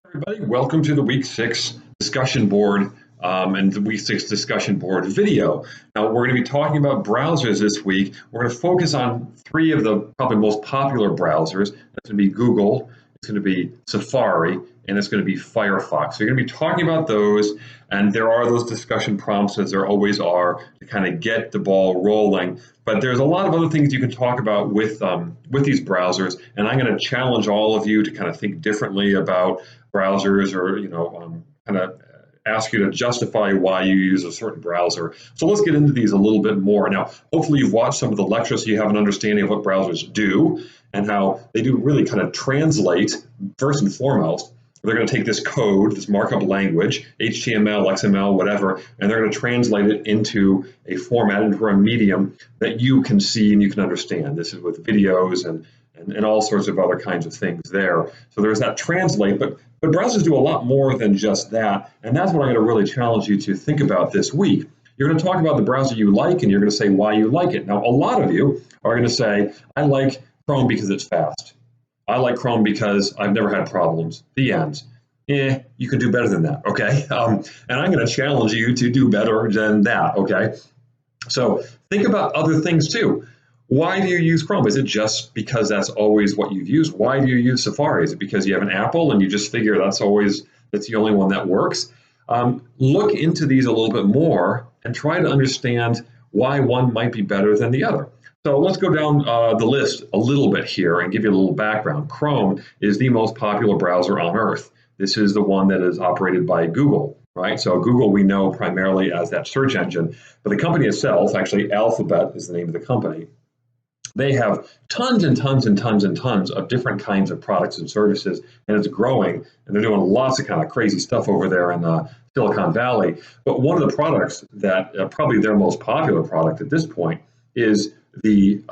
Everybody, welcome to the Week 6 discussion board and the Week 6 discussion board video. Now, we're going to be talking about browsers this week. We're going to focus on three of the probably most popular browsers. That's going to be Google, it's going to be Safari, and it's going to be Firefox. So you're going to be talking about those, and there are those discussion prompts, as there always are, to kind of get the ball rolling. But there's a lot of other things you can talk about with these browsers, and I'm going to challenge all of you to kind of think differently about browsers, or kind of ask you to justify why you use a certain browser. So let's get into these a little bit more. Now, hopefully you've watched some of the lectures so you have an understanding of what browsers do and how they do really kind of translate, first and foremost. They're going to take this code, this markup language, HTML, XML, whatever, and they're going to translate it into a format, into a medium that you can see and you can understand. This is with videos and all sorts of other kinds of things there. So there's that translate, but browsers do a lot more than just that, and that's what I'm going to really challenge you to think about this week. You're going to talk about the browser you like, and you're going to say why you like it. Now, a lot of you are going to say, I like Chrome because it's fast. I like Chrome because I've never had problems. The end. You can do better than that, okay? And I'm going to challenge you to do better than that, okay? So think about other things too. Why do you use Chrome? Is it just because that's always what you've used? Why do you use Safari? Is it because you have an Apple and you just figure that's the only one that works? Look into these a little bit more and try to understand why one might be better than the other. So let's go down the list a little bit here and give you a little background. Chrome is the most popular browser on Earth. This is the one that is operated by Google, right? So Google we know primarily as that search engine, but the company itself, actually Alphabet is the name of the company, they have tons and tons and tons and tons of different kinds of products and services, and it's growing, and they're doing lots of kind of crazy stuff over there in Silicon Valley. But one of the products that probably their most popular product at this point is the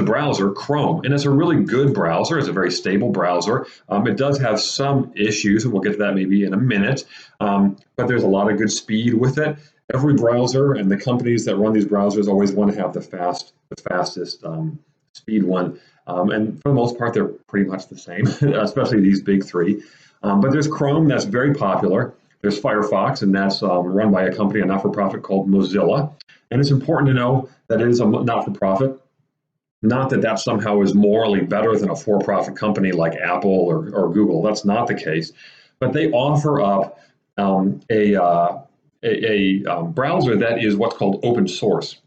browser Chrome, and it's a really good browser. It's a very stable browser. It does have some issues, and we'll get to that maybe in a minute, but there's a lot of good speed with it. Every browser and the companies that run these browsers always want to have the fastest speed one, and for the most part, they're pretty much the same, especially these big three. But there's Chrome, that's very popular. There's Firefox, and that's run by a company, a not-for-profit called Mozilla. And it's important to know that it is a not-for-profit. Not that that somehow is morally better than a for-profit company like Apple or Google. That's not the case. But they offer up a browser that is what's called open source.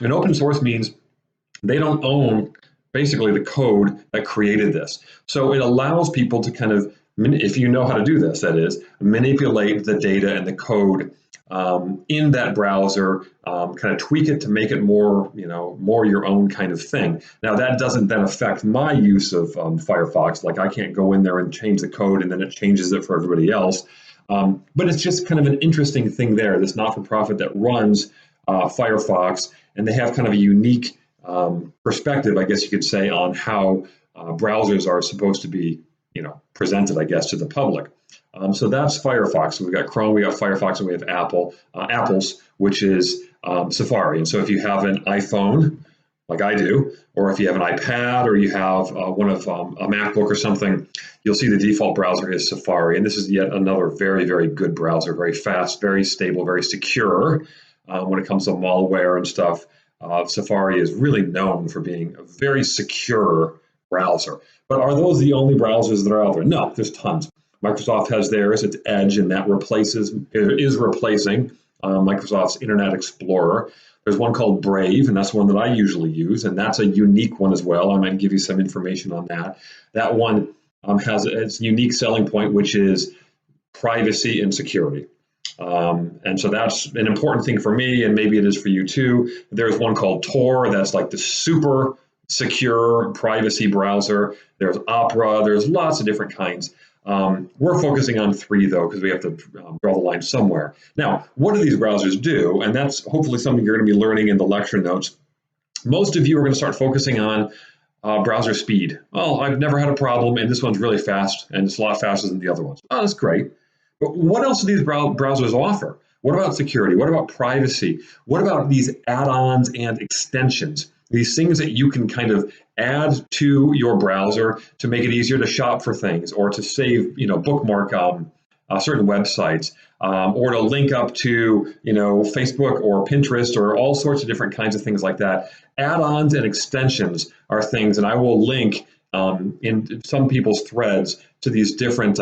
And open source means they don't own basically the code that created this. So it allows people to kind of, if you know how to do this, that is, manipulate the data and the code in that browser, kind of tweak it to make it more your own kind of thing. Now that doesn't then affect my use of Firefox. Like I can't go in there and change the code and then it changes it for everybody else. But it's just kind of an interesting thing there, this not-for-profit that runs Firefox, and they have kind of a unique perspective, I guess you could say, on how browsers are supposed to be, presented, I guess, to the public. So that's Firefox. So we've got Chrome, we got Firefox, and we have Apple's, which is Safari. And so if you have an iPhone, like I do, or if you have an iPad, or you have one of a MacBook or something, you'll see the default browser is Safari. And this is yet another very, very good browser, very fast, very stable, very secure when it comes to malware and stuff. Safari is really known for being a very secure browser. But are those the only browsers that are out there? No, there's tons. Microsoft has theirs, it's Edge, and that is replacing Microsoft's Internet Explorer. There's one called Brave, and that's one that I usually use, and that's a unique one as well. I might give you some information on that. That one has its unique selling point, which is privacy and security. And so that's an important thing for me, and maybe it is for you too. There's one called Tor, that's like the super secure privacy browser. There's Opera, there's lots of different kinds. We're focusing on three, though, because we have to draw the line somewhere. Now, what do these browsers do? And that's hopefully something you're going to be learning in the lecture notes. Most of you are going to start focusing on browser speed. Oh, I've never had a problem, and this one's really fast, and it's a lot faster than the other ones. Oh, that's great. But what else do these browsers offer? What about security? What about privacy? What about these add-ons and extensions? these things that you can kind of add to your browser to make it easier to shop for things or to save, bookmark certain websites, or to link up to, Facebook or Pinterest or all sorts of different kinds of things like that. Add-ons and extensions are things, and I will link in some people's threads to these different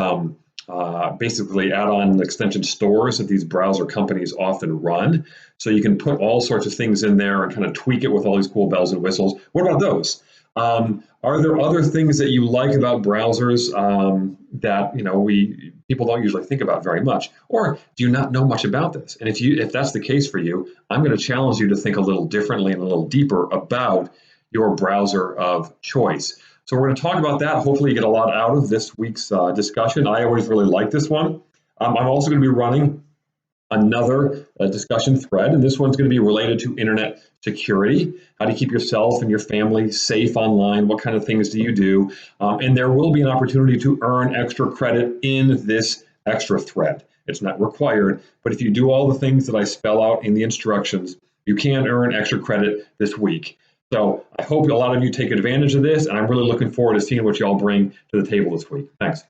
basically add-on extension stores that these browser companies often run. So you can put all sorts of things in there and kind of tweak it with all these cool bells and whistles. What about those? Are there other things that you like about browsers that people don't usually think about very much, or do you not know much about this? And if that's the case for you, I'm going to challenge you to think a little differently and a little deeper about your browser of choice. So we're going to talk about that. Hopefully you get a lot out of this week's discussion. I always really like this one. I'm also going to be running another discussion thread, and this one's going to be related to internet security. How do you keep yourself and your family safe online? What kind of things do you do? And there will be an opportunity to earn extra credit in this extra thread. It's not required, but if you do all the things that I spell out in the instructions, you can earn extra credit this week. So I hope a lot of you take advantage of this, and I'm really looking forward to seeing what y'all bring to the table this week. Thanks.